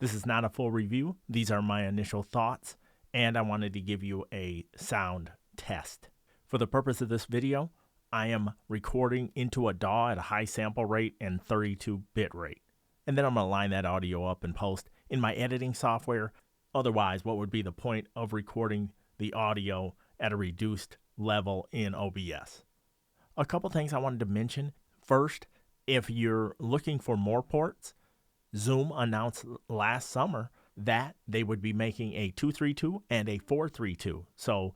This is not a full review. These are my initial thoughts, and I wanted to give you a sound test. For the purpose of this video, I am recording into a DAW at a high sample rate and 32 bit rate. And then I'm going to line that audio up and post in my editing software. Otherwise, what would be the point of recording the audio at a reduced level in OBS? A couple things I wanted to mention. First, if you're looking for more ports, Zoom announced last summer that they would be making a 232 and a 432. So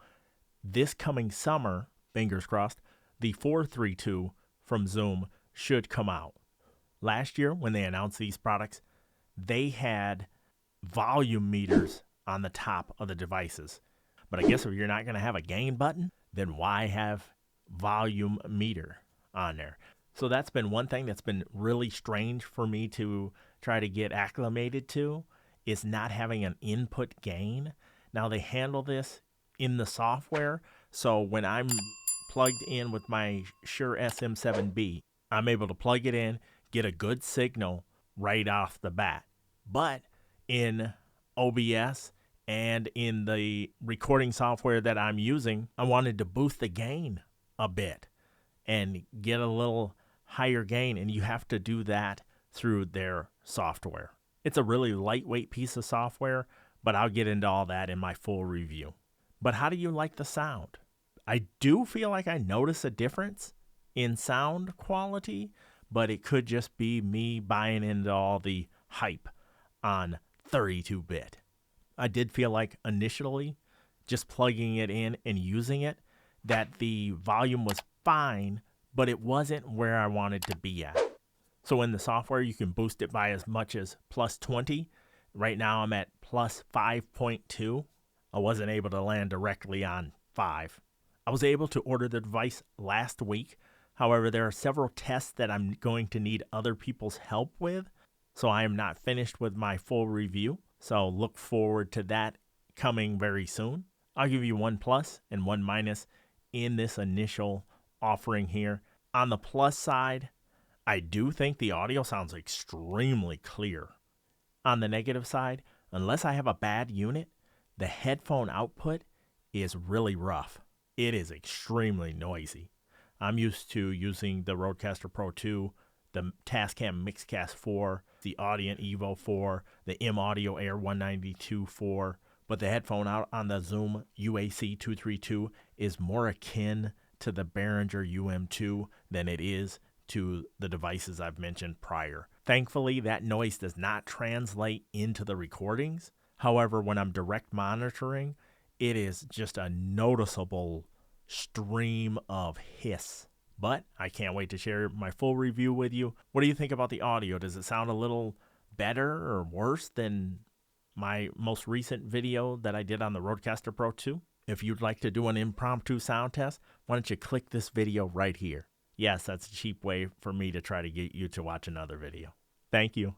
this coming summer, fingers crossed, the 432 from Zoom should come out. Last year, when they announced these products, they had volume meters on the top of the devices. But I guess if you're not going to have a gain button, then why have volume meter on there? So that's been one thing that's been really strange for me to try to get acclimated to, is not having an input gain. Now they handle this in the software, so when I'm plugged in with my Shure SM7B, I'm able to plug it in, get a good signal right off the bat. But in OBS and in the recording software that I'm using, I wanted to boost the gain a bit and get a little higher gain, and you have to do that through their software. It's a really lightweight piece of software, but I'll get into all that in my full review. But how do you like the sound? I do feel like I notice a difference in sound quality, but it could just be me buying into all the hype on 32-bit. I did feel like initially, just plugging it in and using it, that the volume was fine, but it wasn't where I wanted to be at. So in the software, you can boost it by as much as plus 20. Right now, I'm at plus 5.2. I wasn't able to land directly on 5. I was able to order the device last week. However, there are several tests that I'm going to need other people's help with, so I am not finished with my full review. So look forward to that coming very soon. I'll give you one plus and one minus in this initial offering here. On the plus side, I do think the audio sounds extremely clear. On the negative side, unless I have a bad unit, the headphone output is really rough. It is extremely noisy. I'm used to using the Rodecaster Pro 2, the Tascam Mixcast 4, the Audient Evo 4, the M-Audio Air 192 4, but the headphone out on the Zoom UAC 232 is more akin to the Behringer UM2 than it is to the devices I've mentioned prior. Thankfully, that noise does not translate into the recordings. However, when I'm direct monitoring, it is just a noticeable stream of hiss. But I can't wait to share my full review with you. What do you think about the audio? Does it sound a little better or worse than my most recent video that I did on the Rodecaster Pro 2? If you'd like to do an impromptu sound test, why don't you click this video right here? Yes, that's a cheap way for me to try to get you to watch another video. Thank you.